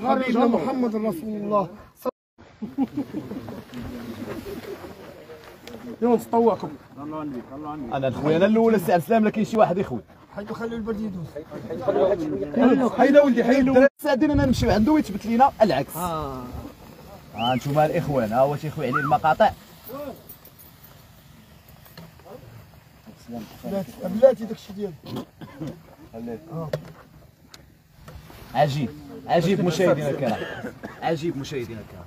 حبيبنا محمد رسول الله. يلا نطوعكم. انا الخويا انا الاول السي عبد السلام، لكن شي واحد يخوي. حيدو خليو البرد يدوز. حيد ولدي حيد. ساعدين انا نمشيو عنده ويثبت لينا العكس. انتوما الاخوان، ها هو تيخوي عليه المقاطع. بلاتي داكشي ديالو. عجيب عجيب مشاهدينا الكرام، عجيب مشاهدينا الكرام.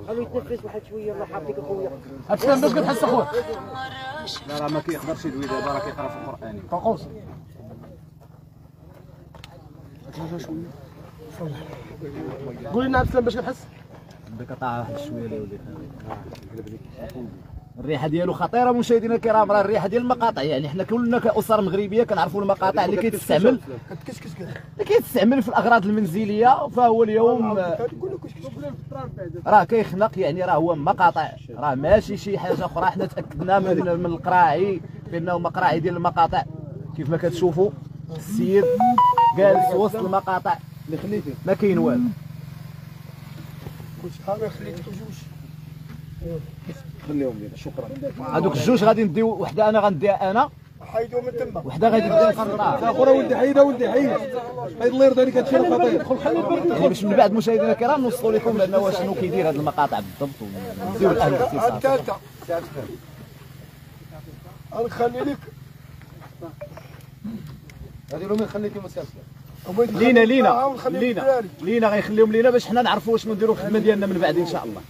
خليه يتنفس واحد شويه. الله يحفظك اخويا. هاتسلام باش كتحس اخويا؟ لا راه ما كيقدرش يدوي دابا، راه كيقرا في القران. طقوس. قول لنا عبد السلام باش كتحس؟ بدك طاح واحد شويه لي وليت. الريحه ديالو خطيره مشاهدينا الكرام، راه الريحه ديال المقاطع. يعني حنا كلنا كاسر مغربيه كنعرفوا المقاطع اللي كيتستعمل في الاغراض المنزليه. فهو اليوم راه كيخنق، يعني راه هو مقاطع، راه ماشي شي حاجه اخرى. حنا تاكدنا من القراعي بانه مقراعي ديال المقاطع. كيف ما كتشوفوا السيد جالس وسط المقاطع ما كاين والو. خليتك بجوج. خليهم لينا، شكرا. هذوك الجوج غادي نديو وحده، انا غنديها انا، حيدو من تما. وحده غادي نديها القرطاس. اخرى ولدي حيد، ولدي حيد. حيد الله يرضى عليك، هادشي خطير. باش من بعد مشاهدينا الكرام نوصلوا لكم لانه شنو كيدير هذه المقاطع بالضبط، ونزيو الاهل باختصار. الثالثه غنخلي لك هذه لو ما خليتي مسافه. لينا غيخليهم لينا باش حنا نعرفوا شنو نديروا في الخدمه ديالنا من بعد ان شاء الله.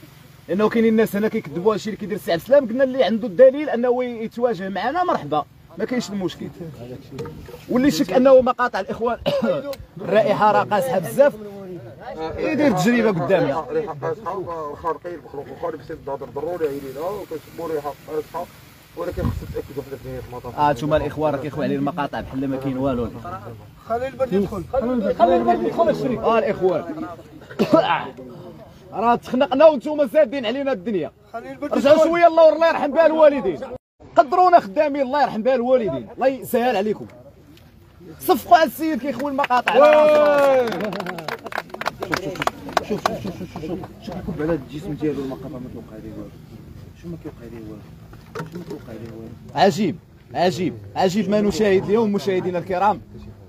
لانه كاينين الناس هنا كيكذبوا هادشي اللي كيدير السي عبد السلام. قلنا اللي عنده الدليل انه يتواجه معنا مرحبا، ما كاينش المشكل. واللي شك انه مقاطع الاخوان الرائحه راه قاصحه بزاف، يدير تجربه قدامنا. ريحه قاصحه خارقين المخلوق الخالق سيد الهضر ضروري عينينا وكنسموا ريحه قاصحه، ولكن خصك تاكدوا في نهايه المطاف. انتوما الاخوان راه كيخوي عليه المقاطع بحال ما كاين والو. خلي البرد يدخل. خلي البرد يدخل الشريك. الاخوان راه تخنقنا وانتم سادين علينا الدنيا. رجعوا شويه الله الله يرحم بها الوالدين. قدرونا خدامين الله يرحم بها الوالدين، الله يسهل عليكم. صفقوا على السيد كيخوي المقاطع. شوف كب على الجسم ديالو المقاطع ما كيوقع ليه والو. شنو ما كيوقع ليه والو. عجيب ما نشاهد اليوم مشاهدينا الكرام.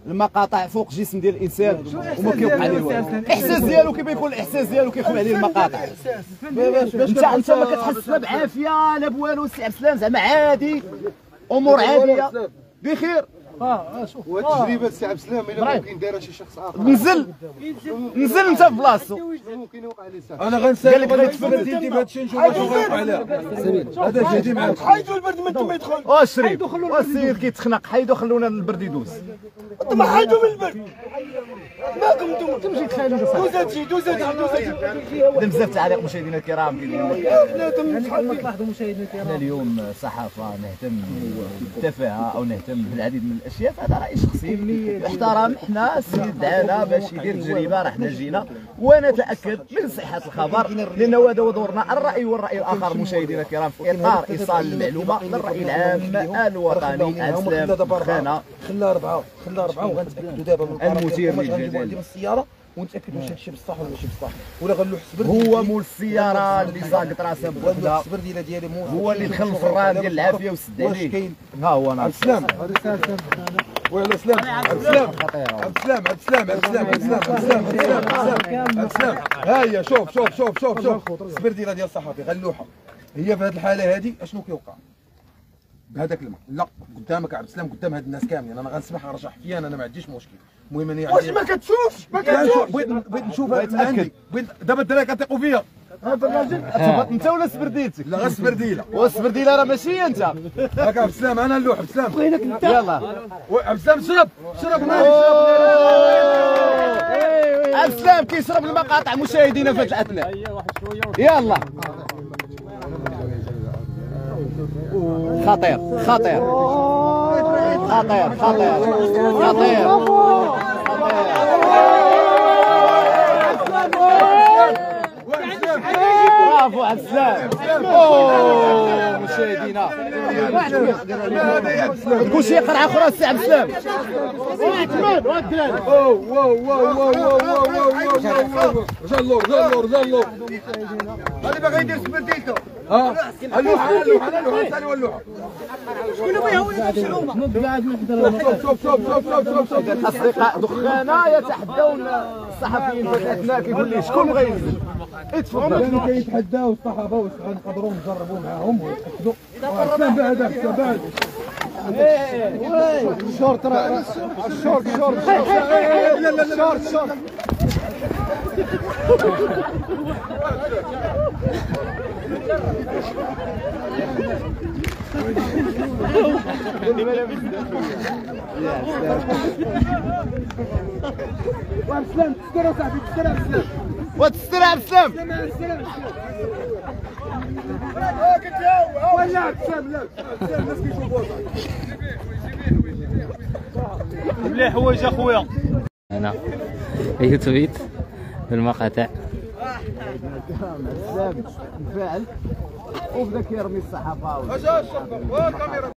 المقاطع فوق جسم ديال الانسان وما كيوقع عليه والو. الاحساس ديالو كيف يكون الاحساس ديالو كيخوي عليه المقاطع. انت ما كتحس لا بعافيه لا بوالو. السي عبد السلام زعما عادي، امور عاديه بخير. شوف والتجربه السي عبد السلام الا ممكن دايره شي شخص اخر. نزل انت في بلاصتو. ممكن يوقع ليه ساعه. انا غنسالك غنتفرد انت بهذا الشيء نشوف واش غيوقع لها. هذا جدي معاك. حيدوا البرد من تما يدخل. الشريف السيد كيتخنق، حيدوا خلونا البرد يدوز. انتما حيدوا من البرد. ماكم انتم تمشي تخيلوا. دوز بزاف تعاليق مشاهدينا الكرام كيقول تلاحظوا مشاهدينا الكرام احنا اليوم صحافه نهتم بالتفاهه او نهتم بالعديد من الاشياء، فهذا راي شخصي يحترم. حنا السيد دعانا باش يدير تجربه، راه حنا جينا ونتاكد من صحه الخبر، لانه هذا هو دورنا الراي والراي الاخر مشاهدينا الكرام في اطار ايصال المعلومه للراي العام الوطني. عبد السلام خانه خليها ربعه وغنتاكدوا دابا من المثير للجدل ديال السياره ونتاكدوا واش هادشي بصح ولا ماشي بصح، ولا غنلوح السبر. هو مول السياره اللي ساقط راسه بوحده، السبر ديالي هو اللي دخل في الراه ديال العافيه وسد عليه. ها هو ناض سلام ويلا سلام عبد السلام. ها هي شوف السبر ديال الصحافي غنلوحها. هي في هذه الحاله هذه اشنو كيوقع بهذاك الماء؟ لا قدامك عبد السلام، قدام هاد الناس كاملين. انا غنسمح غنرشح فيا انا ما عنديش مشكل. المهم انا واش ما كتشوفش؟ بغيت نشوف من عندي. دابا الدراري كتيقوا فيا. هذا الراجل انت ولا السبرديلتك؟ لا غير السبرديله. والسبرديله راه ماشي انت. هاك عبد السلام انا نلوح. عبد السلام يلا عبد السلام شرب عبد السلام كيشرب المقاطع مشاهدينا في هذه الاثناء. يلا خطير برافو عبد السلام. مشاهدينا هذا يا بسلام كلشي قرعه اخرى السي عبد السلام. جلور هذا باغي يدير سبرديلته. اللوحه ثاني واللوحه شكون بغا هو يمشي الامه. شوف الاصدقاء دخانه يتحدون الصحفيين في الاثناء كيقول لي شكون بغى ينزل. اتفضل. كانوا كيتحداو الصحافه واش غنقدروا نجربوا معاهم ويتاكدوا. حسام بعد حسام بعد شورت راه شورت وسلام تسكر صاحبي تسكر بسلام وتستر عبد السلام. ولا بسلام لا بسلام الناس كيشوفوها بلي حوايج اخويا. انا يوتويت في المقاطع السلام انفعل وبدا كيرمي الصحافه. اجا الشرطه كاميرا